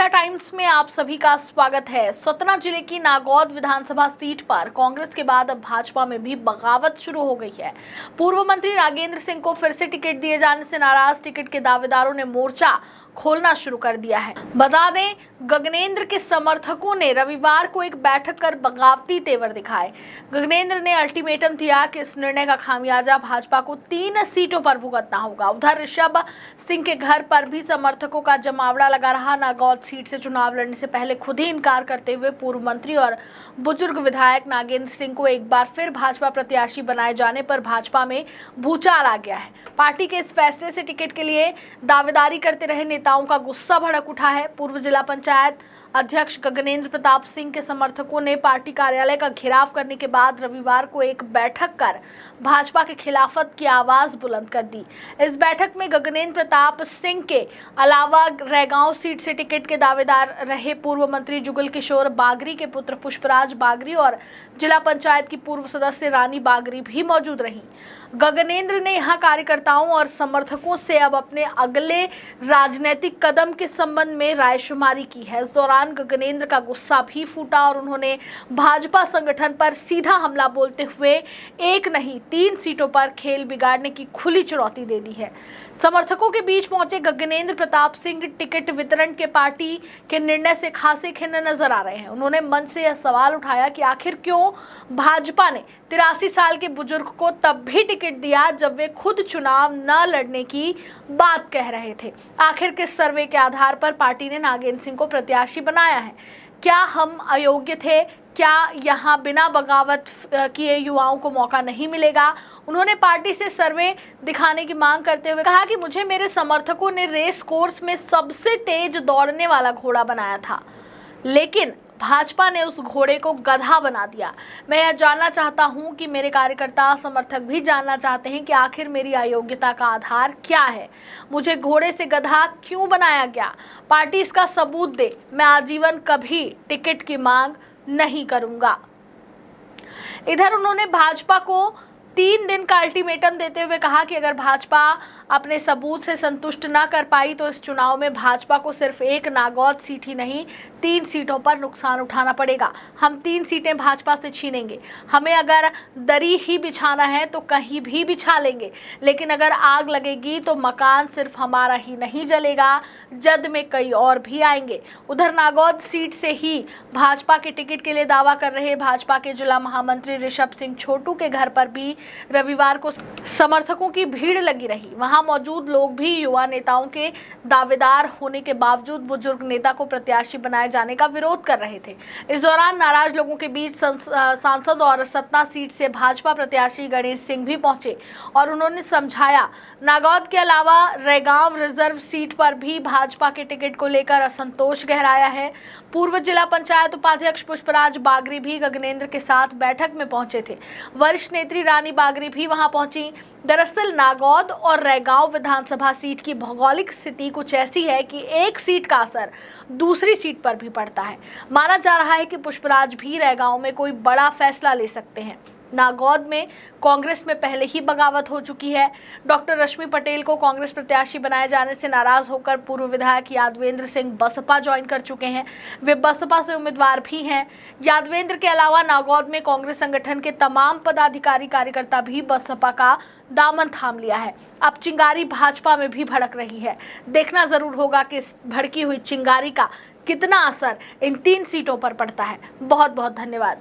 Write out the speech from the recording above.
India times में आप सभी का स्वागत है। सतना जिले की नागौद विधानसभा सीट पर कांग्रेस के बाद अब भाजपा में भी बगावत शुरू हो गई है। पूर्व मंत्री नागेंद्र सिंह को फिर से टिकट दिए जाने से नाराज टिकट के दावेदारों ने मोर्चा खोलना शुरू कर दिया है। बता दें, गगनेंद्र के समर्थकों ने रविवार को एक बैठक कर बगावती तेवर दिखाए। गगनेंद्र ने अल्टीमेटम दिया कि इस निर्णय का खामियाजा भाजपा को 3 सीटों पर भुगतना होगा। उधर ऋषभ सिंह के घर पर भी समर्थकों का जमावड़ा लगा रहा। नागौद सीट से चुनाव लड़ने से पहले खुद ही इनकार करते हुए पूर्व मंत्री और बुजुर्ग विधायक नागेंद्र सिंह को एक बार फिर भाजपा प्रत्याशी बनाए जाने पर भाजपा में भूचाल आ गया है। पार्टी के इस फैसले से टिकट के लिए दावेदारी करते रहे नेताओं का गुस्सा भड़क उठा है। पूर्व जिला पंचायत अध्यक्ष गगनेंद्र प्रताप सिंह के समर्थकों ने पार्टी कार्यालय का घेराव करने के बाद रविवार को एक बैठक कर भाजपा के खिलाफत की आवाज बुलंद कर दी। इस बैठक में गगनेंद्र प्रताप सिंह के अलावा रैगांव सीट से टिकट के दावेदार रहे पूर्व मंत्री जुगल किशोर बागरी के पुत्र पुष्पराज बागरी और जिला पंचायत की पूर्व सदस्य रानी बागरी भी मौजूद रहीं। गगनेंद्र ने यहां कार्यकर्ताओं और समर्थकों से अब अपने अगले राजनीतिक कदम के संबंध में रायशुमारी की है। इस दौरान गगनेंद्र का गुस्सा भी फूटा और उन्होंने भाजपा संगठन पर सीधा हमला बोलते हुए एक नहीं 3 सीटों पर खेल बिगाड़ने की खुली चुनौती दे दी है। समर्थकों के बीच पहुंचे गगनेंद्र प्रताप सिंह टिकट वितरण के पार्टी के निर्णय से खासे खिन्न नजर आ रहे हैं। उन्होंने मंच से यह सवाल उठाया कि आखिर क्यों भाजपा ने 83 साल के बुजुर्ग को तब भी टिकट दिया जब वे खुद चुनाव न लड़ने की बात कह रहे थे। आखिर किस सर्वे के आधार पर पार्टी ने नागेंद्र सिंह को प्रत्याशी बनाया है? क्या हम अयोग्य थे? क्या यहाँ बिना बगावत किए युवाओं को मौका नहीं मिलेगा? उन्होंने पार्टी से सर्वे दिखाने की मांग करते हुए कहा कि मुझे मेरे समर्थकों ने रेस कोर्स में सबसे तेज दौड़ने वाला घोड़ा बनाया था, लेकिन भाजपा ने उस घोड़े को गधा बना दिया। मैं यह जानना चाहता हूं कि मेरे कार्यकर्ता समर्थक भी जानना चाहते हैं कि आखिर मेरी अयोग्यता का आधार क्या है, मुझे घोड़े से गधा क्यों बनाया गया? पार्टी इसका सबूत दे। मैं आजीवन कभी टिकट की मांग नहीं करूंगा। इधर उन्होंने भाजपा को 3 दिन का अल्टीमेटम देते हुए कहा कि अगर भाजपा अपने सबूत से संतुष्ट न कर पाई तो इस चुनाव में भाजपा को सिर्फ एक नागौद सीट ही नहीं 3 सीटों पर नुकसान उठाना पड़ेगा। हम 3 सीटें भाजपा से छीनेंगे। हमें अगर दरी ही बिछाना है तो कहीं भी बिछा लेंगे, लेकिन अगर आग लगेगी तो मकान सिर्फ हमारा ही नहीं जलेगा, जद में कई और भी आएंगे। उधर नागौद सीट से ही भाजपा के टिकट के लिए दावा कर रहे भाजपा के जिला महामंत्री ऋषभ सिंह छोटू के घर पर भी रविवार को समर्थकों की भीड़ लगी रही। वहां मौजूद लोग भी युवा नेताओं के दावेदार होने के बावजूद बुजुर्ग नेता को प्रत्याशी बनाए जाने का विरोध कर रहे थे। इस दौरान नाराज लोगों के बीच सांसद और सतना सीट से भाजपा प्रत्याशी गणेश सिंह भी पहुंचे और उन्होंने समझाया। नागौद के अलावा रैगांव रिजर्व सीट पर भी भाजपा के टिकट को लेकर असंतोष गहराया है। पूर्व जिला पंचायत उपाध्यक्ष पुष्पराज बागरी भी गगनेंद्र के साथ बैठक में पहुंचे थे। वरिष्ठ नेत्री रानी बागरी भी वहां पहुंची। दरअसल नागौद और रैगांव विधानसभा सीट की भौगोलिक स्थिति कुछ ऐसी है कि एक सीट का असर दूसरी सीट पर भी पड़ता है। माना जा रहा है कि पुष्पराज भी रैगांव में कोई बड़ा फैसला ले सकते हैं। नागौद में कांग्रेस में पहले ही बगावत हो चुकी है। डॉक्टर रश्मि पटेल को कांग्रेस प्रत्याशी बनाए जाने से नाराज होकर पूर्व विधायक यादवेंद्र सिंह बसपा ज्वाइन कर चुके हैं। वे बसपा से उम्मीदवार भी हैं। यादवेंद्र के अलावा नागौद में कांग्रेस संगठन के तमाम पदाधिकारी कार्यकर्ता भी बसपा का दामन थाम लिया है। अब चिंगारी भाजपा में भी भड़क रही है। देखना जरूर होगा कि इस भड़की हुई चिंगारी का कितना असर इन 3 सीटों पर पड़ता है। बहुत बहुत धन्यवाद।